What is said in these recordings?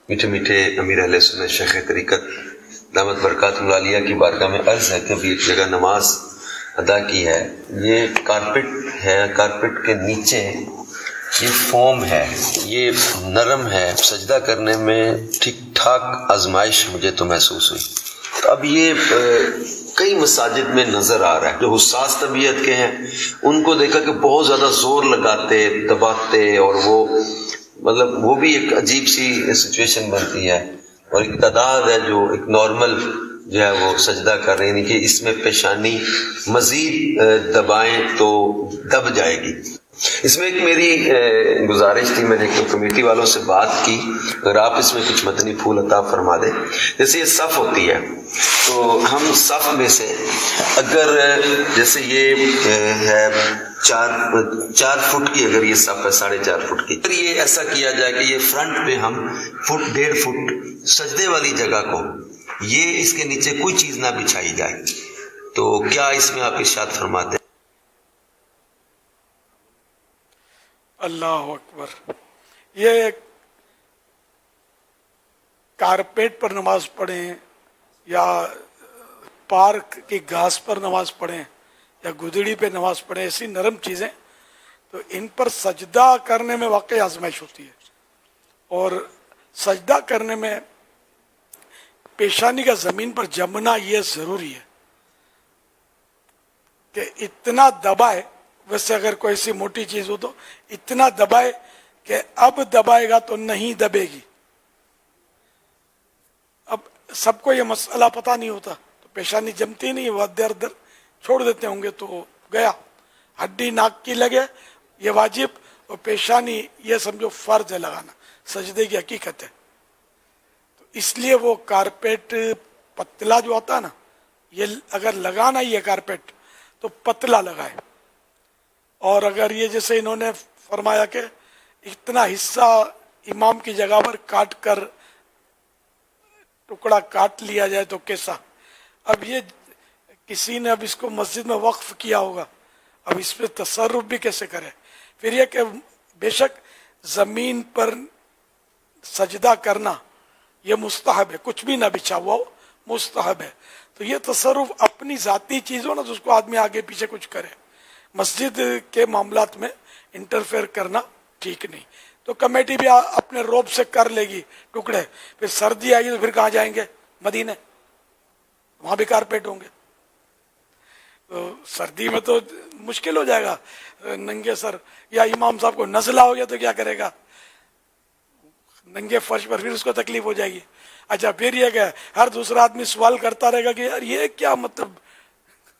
میٹھے میٹھے امیر اہل سنت شیخ طریقت دامت برکات العالیہ کی بارگاہ میں عرض ہے کہ ابھی ایک جگہ نماز ادا کی ہے، یہ کارپٹ ہے، کارپٹ کے نیچے یہ فوم ہے، یہ نرم ہے، سجدہ کرنے میں ٹھیک ٹھاک آزمائش مجھے تو محسوس ہوئی۔ تو اب یہ کئی مساجد میں نظر آ رہا ہے، جو حساس طبیعت کے ہیں ان کو دیکھا کہ بہت زیادہ زور لگاتے دباتے، اور وہ مطلب وہ بھی ایک عجیب سی سچویشن بنتی ہے، اور ایک تعداد ہے جو ایک نارمل جو ہے وہ سجدہ کر رہے ہیں، یعنی کہ اس میں پیشانی مزید دبائیں تو دب جائے گی۔ اس میں ایک میری گزارش تھی، میں نے ایک کمیٹی والوں سے بات کی، اگر آپ اس میں کچھ مدنی پھول عطا فرما دیں۔ جیسے یہ صف ہوتی ہے تو ہم صف میں سے اگر جیسے یہ ہے 4 فٹ کی، اگر یہ صف ہے 4.5 فٹ کی، اگر یہ ایسا کیا جائے کہ یہ فرنٹ پہ ہم 1.5 فٹ سجدے والی جگہ کو یہ اس کے نیچے کوئی چیز نہ بچھائی جائے، تو کیا اس میں آپ ارشاد فرماتے ہیں؟ اللہ اکبر۔ یہ کارپیٹ پر نماز پڑھیں یا پارک کی گھاس پر نماز پڑھیں یا گدڑی پہ نماز پڑھیں، ایسی نرم چیزیں تو ان پر سجدہ کرنے میں واقعی آزمائش ہوتی ہے، اور سجدہ کرنے میں پیشانی کا زمین پر جمنا یہ ضروری ہے کہ اتنا دبائے، ویسے اگر کوئی ایسی موٹی چیز ہو تو اتنا دبائے کہ اب دبائے گا تو نہیں دبے گی۔ اب سب کو یہ مسئلہ پتہ نہیں ہوتا تو پیشانی جمتی نہیں، وہ ادھر ادھر چھوڑ دیتے ہوں گے تو گیا، ہڈی ناک کی لگے یہ واجب، اور پیشانی یہ سمجھو فرض ہے لگانا، سجدے کی حقیقت ہے۔ تو اس لیے وہ کارپیٹ پتلا جو ہوتا ہے نا، یہ اگر لگانا ہی ہے کارپیٹ تو پتلا لگائے، اور اگر یہ جیسے انہوں نے فرمایا کہ اتنا حصہ امام کی جگہ پر کاٹ کر ٹکڑا کاٹ لیا جائے تو کیسا؟ اب یہ کسی نے اب اس کو مسجد میں وقف کیا ہوگا، اب اس پہ تصرف بھی کیسے کرے؟ پھر یہ کہ بے شک زمین پر سجدہ کرنا یہ مستحب ہے، کچھ بھی نہ بچھا ہوا ہو مستحب ہے، تو یہ تصرف اپنی ذاتی چیز ہو نا تو اس کو آدمی آگے پیچھے کچھ کرے، مسجد کے معاملات میں انٹرفیئر کرنا ٹھیک نہیں۔ تو کمیٹی بھی اپنے روب سے کر لے گی ٹکڑے، پھر سردی آئے گی تو پھر کہاں جائیں گے؟ مدینے، وہاں بھی کارپیٹ ہوں گے، تو سردی میں تو مشکل ہو جائے گا ننگے سر، یا امام صاحب کو نزلہ ہو گیا تو کیا کرے گا؟ ننگے فرش پر، پھر اس کو تکلیف ہو جائے گی۔ اچھا پھر یہ کہ ہر دوسرا آدمی سوال کرتا رہے گا کہ یار یہ کیا مطلب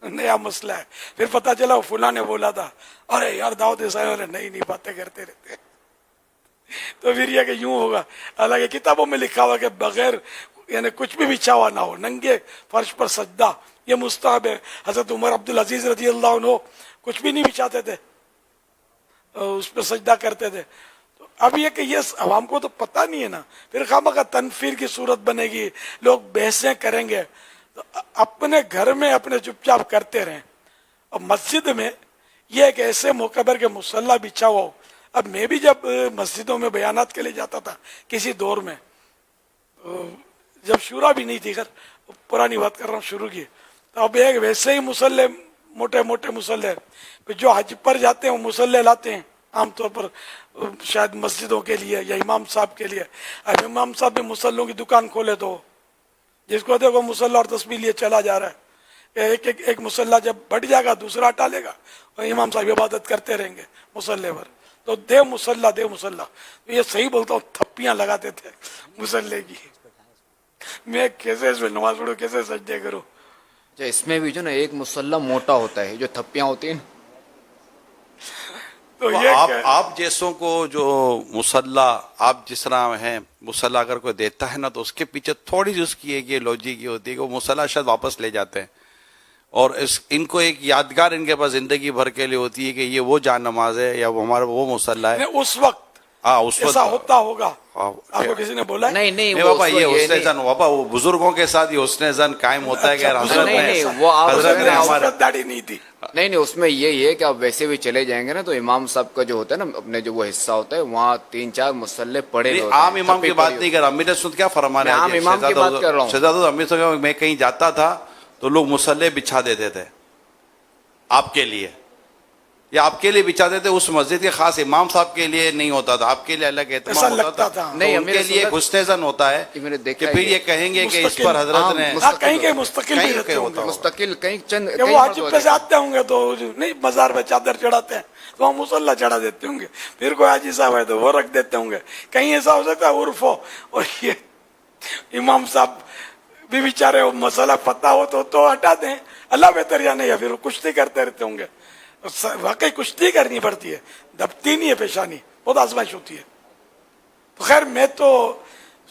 نیا مسئلہ ہے، پھر پتہ چلا فلاں نے بولا تھا، ارے یار دعوت اسلامی والے نئی باتیں کرتے رہتے، تو پھر یہ کہ یوں ہوگا۔ حالانکہ کتابوں میں لکھا ہوا کہ بغیر یعنی کچھ بھی بچھا ہوا نہ ہو، ننگے فرش پر سجدہ یہ مستحب ہے۔ حضرت عمر عبدالعزیز رضی اللہ عنہ کچھ بھی نہیں بچھاتے تھے، اس پہ سجدہ کرتے تھے۔ تو اب یہ کہ یہ عوام کو تو پتہ نہیں ہے نا، پھر خواہ تنفیر کی صورت بنے گی، لوگ بحثیں کریں گے، تو اپنے گھر میں اپنے چپ چاپ کرتے رہیں۔ اور مسجد میں یہ ایک ایسے موقع پر کہ مصلی بچھا ہوا ہو۔ اب میں بھی جب مسجدوں میں بیانات کے لیے جاتا تھا کسی دور میں، جب شورا بھی نہیں تھی، خیر پرانی بات کر رہا ہوں، شروع کی، تو اب ایک ویسے ہی مسلح، موٹے موٹے مسلح، پھر جو حج پر جاتے ہیں وہ مسلح لاتے ہیں عام طور پر شاید مسجدوں کے لیے یا امام صاحب کے لیے۔ اب امام صاحب بھی مسلوں کی دکان کھولے تو جس کو دیکھو مسلح اور تسبیح لیے چلا جا رہا ہے، ایک مسلح جب بڑھ جائے گا دوسرا ہٹا لے گا، اور امام صاحب عبادت کرتے رہیں گے مسلح پر۔ تو دے مسلح دے مسلح، تو یہ صحیح بولتا ہوں، تھپیاں لگاتے تھے مسلح کی۔ میں کیسے اس میں نماز پڑھوں، کیسے سجدے کروں؟ اس میں بھی جو نا ایک مسلح موٹا ہوتا ہے، جو تھپیاں ہوتی ہیں، تو یہ آپ جیسوں کو جو مسلح آپ جس طرح ہیں، مسلح اگر کوئی دیتا ہے نا تو اس کے پیچھے تھوڑی سی اس کی ایک یہ لوجک یہ ہوتی ہے کہ وہ مسلح شاید واپس لے جاتے ہیں، اور ان کو ایک یادگار ان کے پاس زندگی بھر کے لیے ہوتی ہے کہ یہ وہ جان نماز ہے یا وہ ہمارا وہ مسلح ہے۔ اس وقت हाँ उस ऐसा होता होगा, हाँ, आपको किसी ने बोला है? नहीं नहीं नहीं वो बाबा, ये उसको हुस्न नहीं- जन बाबा, वो बुजुर्गों के साथ ये हुस्न जन कायम होता है कि यार अच्छा, हजरत नहीं, ने नहीं, वो आप हजरत ने उसमें हमारे सफेद दाढ़ी नहीं थी। नहीं नहीं, उसमें यही है कि आप वैसे भी चले जाएंगे ना तो इमाम साहब का जो होता है ना, अपने जो वो हिस्सा होता है, वहाँ 3-4 मुसल्ले पड़े नहीं, होते हैं, आम इमाम की थप्पी बात पड़ी नहीं कर रहा, मेरे सुन क्या फरमान मैं है, आम इमाम की बात कर रहा हूँ। शहजाद अमीर साहब, मैं कहीं जाता था तो लोग मुसल्ले बिछा देते थे आपके लिए, या आपके लिए बिछाते थे, उस मस्जिद के खास इमाम साहब के लिए नहीं होता था, आपके लिए अलग ऐसा एहतमाम लगता होता था। था। नहीं, तो उनके मेरे लिए सुन्नत- हुस्न जन होता है कि मैंने कि देखा फिर है ये कहेंगे कि इस मुस्तकिल, पर हजरत हाँ, ने हाँ, कहीं कहीं मुस्तकिल भी कहीं रहते कहीं होंगे। होता होगा। मुस्तकिल कहीं चंद कि वो कई हाजिब मर्तबा पे से आते होंगे तो नहीं मजार पे चादर चढ़ाते हैं तो वहाँ मुसल्ला चढ़ा देते होंगे, फिर कोई हाजी साहब है तो वो रख देते होंगे। कहीं ऐसा हो सकता है उर्फ हो, और ये इमाम साहब भी बेचारे वो मसला पता हो तो हटा दें, अल्लाह बेहतर या नहीं, या फिर वो कुश्ती करते रहते होंगे। वाकई कुश्ती करनी पड़ती है, दबती नहीं है पेशानी, बहुत आजमाइश होती है। तो खैर मैं तो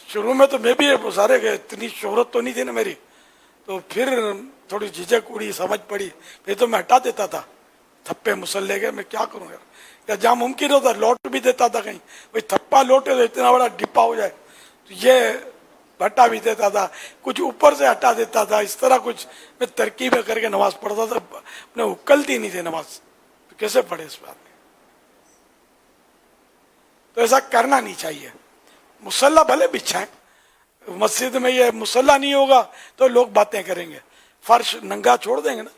शुरू में तो मैं भी सारे इतनी शोहरत तो नहीं थी ना मेरी, तो फिर थोड़ी झिझक उड़ी, समझ पड़ी, फिर तो मैं हटा देता था थप्पे मुसल्ले के। मैं क्या करूँ यार, या जहाँ मुमकिन होता लौट भी देता था, कहीं भाई थप्पा लौटे तो इतना बड़ा डिब्बा हो जाए, तो ये हटा भी देता था, कुछ ऊपर से हटा देता था, इस तरह कुछ मैं तरकीबें करके नमाज पढ़ता था। अपने उकलती नहीं थी नमाज, तो कैसे पढ़े इस बात में? तो ऐसा करना नहीं चाहिए। मुसल्ला भले बिछाएं, मस्जिद में ये मुसल्ला नहीं होगा तो लोग बातें करेंगे, फर्श नंगा छोड़ देंगे ना,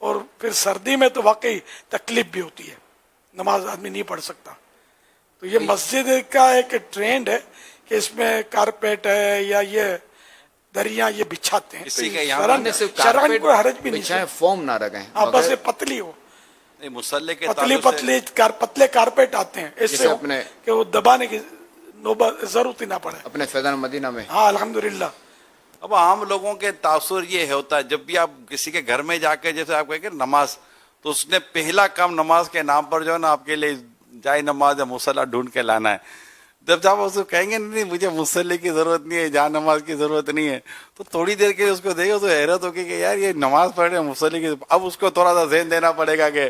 और फिर सर्दी में तो वाकई तकलीफ भी होती है, नमाज आदमी नहीं पढ़ सकता। तो ये मस्जिद का एक ट्रेंड है कि इसमें कारपेट है या ये दरिया ये बिछाते हैं, इसी तो के यहाँ शरन ने सिर्फ शरन को हरज भी नहीं बिछाए, है। फॉर्म ना रखें, हाँ, बस मगर ये पतली हो, नहीं, मुसल्ले के पतली ताल्लुक से- पतले कारपेट आते हैं, इससे जैसे अपने- कि वो दबाने की नौबत जरूरत ही ना पड़े। अपने फैजान मदीना में हाँ अल्हम्दुलिल्लाह। अब आम लोगों के तासुर ये होता है, जब भी आप किसी के घर में जाके जैसे आप कहेंगे नमाज, तो उसने पहला काम नमाज के नाम पर जो है ना आपके लिए जाए नमाज या मुसल्ला ढूंढ के लाना है। जब आप उसको कहेंगे नहीं मुझे मुसल्ले की जरूरत नहीं है, जहाँ नमाज की जरूरत नहीं है, तो थोड़ी देर के लिए उसको देगा तो हैरत होगी कि यार ये नमाज पढ़ रहे हैं मुसल्ले की। अब उसको थोड़ा सा ज़हन देना पड़ेगा कि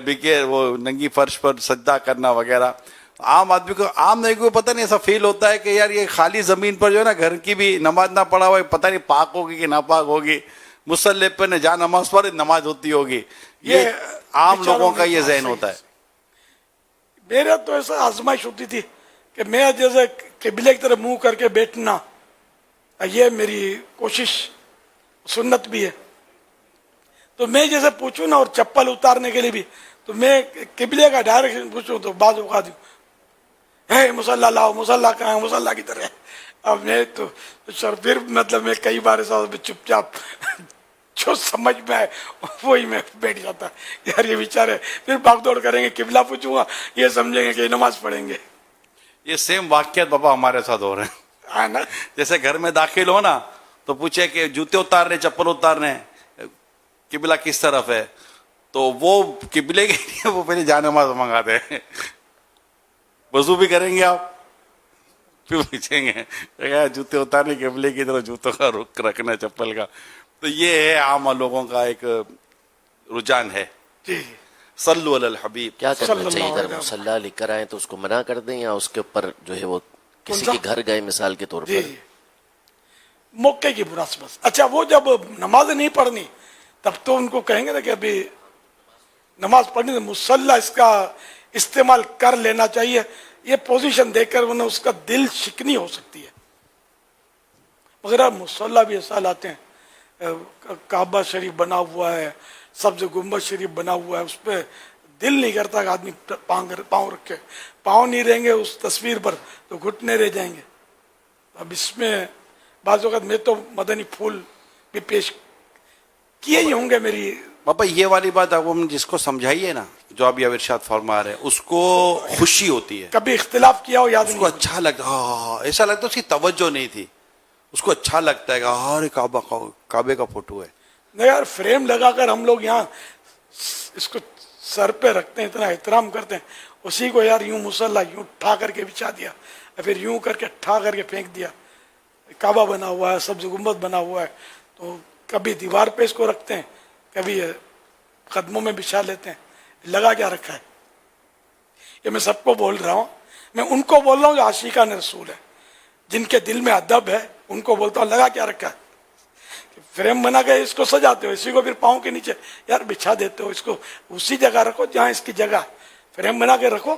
बिके वो नंगी फर्श पर सज्जा करना वगैरह। आम आदमी को, आम नहीं को पता नहीं, ऐसा फील होता है कि यार ये खाली जमीन पर जो है ना घर की भी नमाज ना पढ़ा हुआ है, पता नहीं पाक होगी कि नापाक होगी, मुसल्ले पर न जहाँ नमाज पढ़े नमाज होती होगी, ये आम लोगों का ये जहन होता है। मेरा तो ऐसा आजमाइश होती थी कि मैं जैसे किबले की तरफ मुंह करके बैठना, ये मेरी कोशिश सुन्नत भी है। तो मैं जैसे पूछूं ना, और चप्पल उतारने के लिए भी, तो मैं किबले का डायरेक्शन पूछूं तो बाज उगा दूं, है मुसल्ला लाओ, मुसल्ला कहाँ है, मुसल्ला की तरह। अब मैं तो सर फिर मतलब मैं कई बार ऐसा चुपचाप जो समझ में आए वही मैं बैठ जाता। यार ये बेचारे फिर भागदौड़ करेंगे, किबला पूछूंगा, ये समझेंगे कि नमाज पढ़ेंगे। ये सेम वाक्यात बाबा हमारे साथ हो रहे हैं। है ना? जैसे घर में दाखिल हो ना, तो पूछे कि जूते उतारने चप्पल उतारने, किबला किस तरफ है, तो वो किबले के लिए वो पहले जा नमाज मंगाते हैं। वजू भी करेंगे आप, फिर पूछेंगे जूते उतारने किबले की तरफ जूतों का रुख रखना चप्पल का। तो ये है आम लोगों का एक रुझान है। जी सल्लु अलल हबीब। क्या करना सल्लल्लाहु चाहिए? अगर अलैहि मुसल्ला लेकर आए तो उसको मना कर दें, या उसके ऊपर जो है वो किसी कौन के सा? घर गए मिसाल के तौर जी पर, मौके की मुनासिबत। अच्छा वो जब नमाज नहीं पढ़नी तब तो उनको कहेंगे ना कि अभी नमाज पढ़नी तो मुसल्ला इसका इस्तेमाल कर लेना चाहिए, ये पोजीशन देकर वरना उसका दिल शिकनी हो सकती है। मगर अब मुसल्ला भी ऐसा लाते हैं, काबा शरीफ बना हुआ है, सब्ज गुम्बद शरीफ बना हुआ है, उस पर दिल नहीं करता कि आदमी पाँव रखे, पाँव नहीं रहेंगे उस तस्वीर पर तो घुटने रह जाएंगे। अब इसमें बाज़ वक़्त मैं तो मदनी फूल भी पेश किए ही होंगे मेरी। बाबा ये वाली बात आप हमने जिसको समझाइए ना, जो अभी इरशाद फरमा रहे हैं, उसको खुशी होती है, कभी इख्तिलाफ किया हो याद उसको नहीं। अच्छा लगता, हाँ ऐसा लगता है उसकी तवज्जो नहीं थी, उसको अच्छा लगता है कि अरे काबे का फोटो है। नहीं यार, फ्रेम लगाकर हम लोग यहाँ इसको सर पे रखते हैं, इतना एहतराम करते हैं, उसी को यार यूं मुसल्ला यूं ठा करके बिछा दिया, फिर यूं करके ठा करके फेंक दिया। काबा बना हुआ है, सब्ज गुम्बद बना हुआ है, तो कभी दीवार पे इसको रखते हैं, कभी कदमों में बिछा लेते हैं, लगा क्या रखा है। ये मैं सबको बोल रहा हूँ, میں ان کو بول رہا ہوں جو عاشقان رسول ہے، جن کے دل میں ادب ہے، ان کو بولتا ہوں لگا کیا رکھا ہے، فریم بنا کے اس کو سجاتے ہو، اسی کو پھر پاؤں کے نیچے یار بچھا دیتے ہو، اس کو اسی جگہ رکھو جہاں اس کی جگہ ہے، فریم بنا کے رکھو،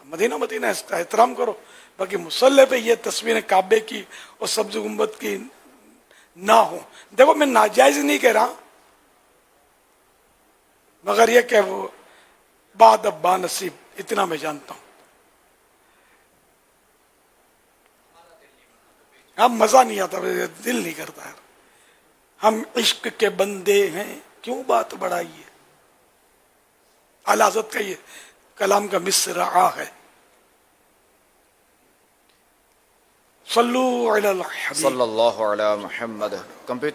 مدینہ مدینہ اس کا احترام کرو. باقی مصلی پہ یہ تصویریں کعبے کی اور سبز گنبد کی نہ ہو. دیکھو میں ناجائز نہیں کہہ رہا، مگر یہ کہ وہ بعد اب با نصیب اتنا میں جانتا ہوں. اب مزہ نہیں آتا، دل نہیں کرتا ہے. ہم عشق کے بندے ہیں کیوں بات بڑھائی ہے. اعلی حضرت کا یہ کلام کا مصرعہ ہے. صلو علی الحبیب صلی اللہ علیہ محمد. کمپیوٹر